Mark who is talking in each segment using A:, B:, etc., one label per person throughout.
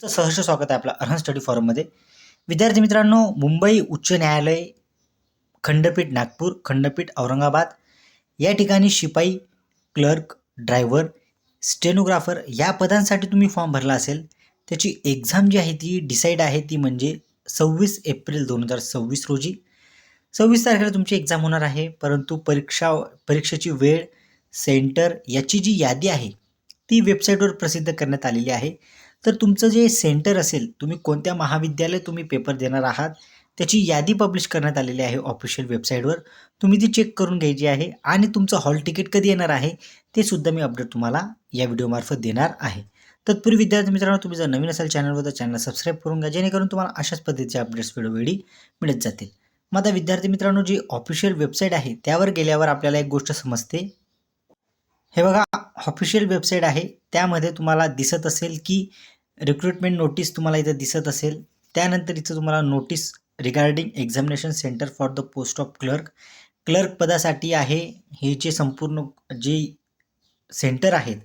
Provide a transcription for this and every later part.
A: सहर्ष स्वागत आहे आपलं अर्हन स्टडी फॉरममध्ये. विद्यार्थी मित्रांनो, मुंबई उच्च न्यायालय, खंडपीठ नागपूर, खंडपीठ औरंगाबाद या ठिकाणी शिपाई, क्लर्क, ड्रायव्हर, स्टेनोग्राफर या पदांसाठी तुम्ही फॉर्म भरला असेल. त्याची एक्झाम जी आहे ती डिसाईड आहे ती म्हणजे 26 एप्रिल 2026 रोजी. 26 तारखेला तुमची एक्झाम होणार आहे, परंतु परीक्षेची वेळ, सेंटर याची जी यादी आहे ती वेबसाईटवर प्रसिद्ध करण्यात आलेली आहे. तर तुमचं जे सेंटर असेल, तुम्ही कोणत्या महाविद्यालय तुम्ही पेपर देणार आहात, त्याची यादी पब्लिश करण्यात आलेली आहे ऑफिशियल वेबसाईटवर. तुम्ही ती चेक करून घ्यायची आहे आणि तुमचं हॉल तिकीट कधी येणार आहे ते सुद्धा मी अपडेट तुम्हाला या व्हिडिओमार्फत देणार आहे. तत्पूर्वी विद्यार्थी मित्रांनो, तुम्ही जर नवीन असाल चॅनलवर तर चॅनल सबस्क्राईब करून घ्या, जेणेकरून तुम्हाला अशाच पद्धतीचे अपडेट्स वेळोवेळी मिळत जातील. मग आता विद्यार्थी मित्रांनो, जी ऑफिशियल वेबसाईट आहे त्यावर गेल्यावर आपल्याला एक गोष्ट समजते. हे बघा, ऑफिशियल वेबसाईट आहे, त्यामध्ये तुम्हाला दिसत असेल की रिक्रुटमेंट नोटीस तुम्हाला इथं दिसत असेल. त्यानंतर इथं तुम्हाला notice regarding examination centre for the post of clerk पदासाठी आहे. हे जे संपूर्ण जे सेंटर आहेत,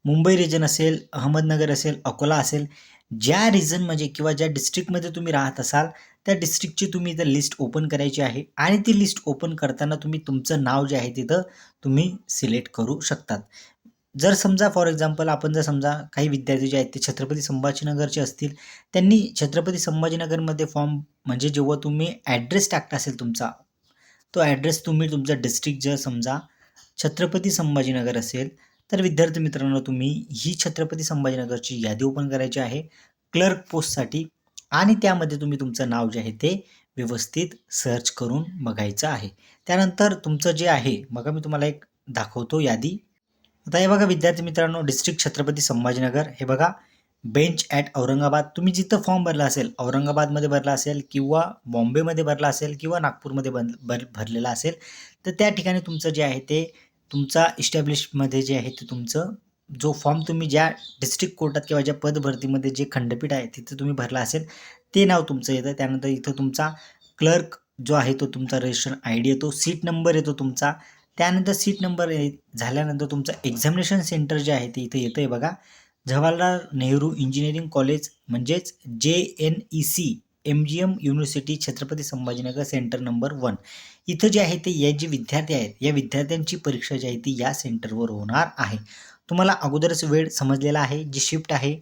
A: मुंबई रिजन असेल, अहमदनगर असेल, अकोला असेल, ज्या रिजनमध्ये किंवा ज्या डिस्ट्रिक्टमध्ये तुम्ही राहत असाल त्या डिस्ट्रिक्टची तुम्ही इथं लिस्ट ओपन करायची आहे आणि ती लिस्ट ओपन करताना तुम्ही तुमचं नाव जे आहे तिथं तुम्ही सिलेक्ट करू शकतात. जर समजा फॉर एक्झाम्पल आपण जर समजा काही विद्यार्थी जे आहेत ते छत्रपती संभाजीनगरचे असतील, त्यांनी छत्रपती संभाजीनगरमध्ये फॉर्म म्हणजे जेव्हा तुम्ही ॲड्रेस टाकता असेल तुमचा, तो ॲड्रेस तुम्ही तुमचा डिस्ट्रिक्ट जर समजा छत्रपती संभाजीनगर असेल, तर विद्यार्थी मित्रांनो तुम्ही ही छत्रपती संभाजीनगरची यादी ओपन करायची आहे क्लर्क पोस्टसाठी आणि त्यामध्ये तुम्ही तुमचं नाव जे आहे ते व्यवस्थित सर्च करून बघायचं आहे. त्यानंतर तुमचं जे आहे, बघा मी तुम्हाला एक दाखवतो यादी. आता हे बघा विद्यार्थी मित्रांनो, डिस्ट्रिक्ट छत्रपती संभाजीनगर, हे बघा बेंच ॲट औरंगाबाद. तुम्ही जिथं फॉर्म भरला असेल, औरंगाबादमध्ये भरला असेल किंवा बॉम्बेमध्ये भरला असेल किंवा नागपूरमध्ये भरलेला असेल, तर त्या ठिकाणी तुमचं जे आहे ते तुमचा इस्टॅब्लिशमध्ये जे आहे ते तुमचं जो फॉर्म तुम्ही ज्या डिस्ट्रिक्ट कोर्टात किंवा ज्या पदभरतीमध्ये जे खंडपीठ आहे तिथे तुम्ही भरला असेल ते नाव तुमचं येतं. त्यानंतर इथं तुमचा क्लर्क जो आहे तो तुमचा रजिस्ट्रेशन आय डी येतो, सीट नंबर येतो तुमचा. त्यानंतर सीट नंबर झाल्यानंतर तुमचं एक्झामिनेशन सेंटर जे आहे ते इथं येतं आहे बघा, जवाहरलाल नेहरू इंजिनिअरिंग कॉलेज म्हणजेच JNEC MGM university Chhatrapati Sambhajinagar centre number 1. इथं जे आहे ते या जे विद्यार्थी आहेत या विद्यार्थ्यांची परीक्षा जी आहे ती या सेंटरवर होणार आहे. तुम्हाला अगोदरच वेळ समजलेला आहे. जी शिफ्ट आहे,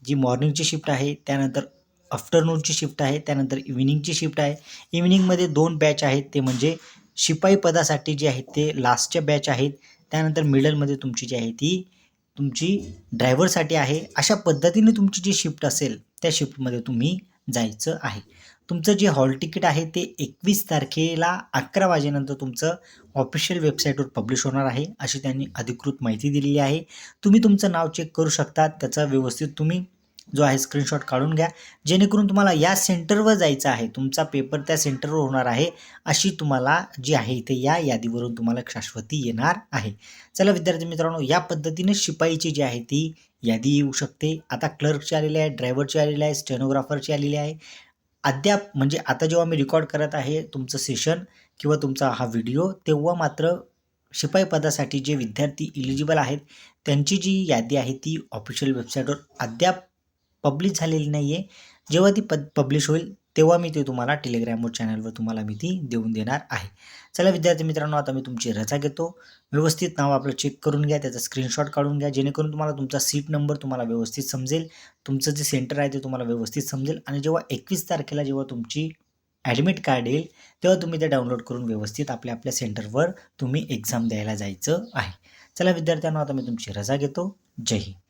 A: जी मॉर्निंगची शिफ्ट आहे, त्यानंतर आफ्टरनूनची शिफ्ट आहे, त्यानंतर इव्हिनिंगची शिफ्ट आहे. इव्हिनिंगमध्ये 2 बॅच आहेत, ते म्हणजे शिपाई पदासाठी जे आहेत ते लास्टच्या बॅच आहेत. त्यानंतर मिडलमध्ये तुमची जी आहे ती तुमची ड्रायव्हरसाठी आहे. अशा पद्धतीने तुमची जी शिफ्ट असेल त्या शिफ्टमध्ये तुम्ही जायचं आहे. तुमचं जे हॉल तिकीट आहे ते 21 तारखेला 11 वाजेनंतर तुमचं ऑफिशियल वेबसाईटवर पब्लिश होणार आहे, अशी त्यांनी अधिकृत माहिती दिलेली आहे. तुम्ही तुमचं नाव चेक करू शकता, त्याचा व्यवस्थित तुम्ही जो आहे स्क्रीनशॉट काढून घ्या, जेणेकरून तुम्हाला या सेंटरवर जायचं आहे, तुमचा पेपर त्या सेंटरवर होणार आहे, अशी तुम्हाला जी आहे इथे या यादीवरून तुम्हाला शाश्वती येणार आहे. चला विद्यार्थी मित्रांनो, या पद्धतीने शिपाईची जी आहे ती यादी येऊ शकते. आता क्लर्कची आलेली आहे, ड्रायव्हरची आलेली आहे, स्टेनोग्राफरची आलेली आहे. अद्याप म्हणजे आता जेव्हा मी रेकॉर्ड करत आहे तुमचं सेशन किंवा तुमचा हा व्हिडिओ, तेव्हा मात्र शिपाई पदासाठी जे विद्यार्थी इलिजिबल आहेत त्यांची जी यादी आहे ती ऑफिशियल वेबसाईटवर अद्याप पब्लिश झालेली नाही आहे. जेव्हा ती पब्लिश होईल तेव्हा मी ते तुम्हाला टेलिग्रामवर चॅनलवर तुम्हाला मी ती देऊन देणार आहे. चला विद्यार्थी मित्रांनो, आता मी तुमची रजा घेतो. व्यवस्थित नाव आपलं चेक करून घ्या, त्याचा स्क्रीनशॉट काढून घ्या, जेणेकरून तुम्हाला तुमचा सीट नंबर तुम्हाला व्यवस्थित समजेल, तुमचं जे सेंटर आहे ते तुम्हाला व्यवस्थित समजेल आणि जेव्हा 21 तारखेला जेव्हा तुमची ॲडमिट कार्ड येईल तेव्हा तुम्ही ते डाउनलोड करून व्यवस्थित आपल्या आपल्या सेंटरवर तुम्ही एक्झाम द्यायला जायचं आहे. चला विद्यार्थ्यांनो, आता मी तुमची रजा घेतो. जय हिंद.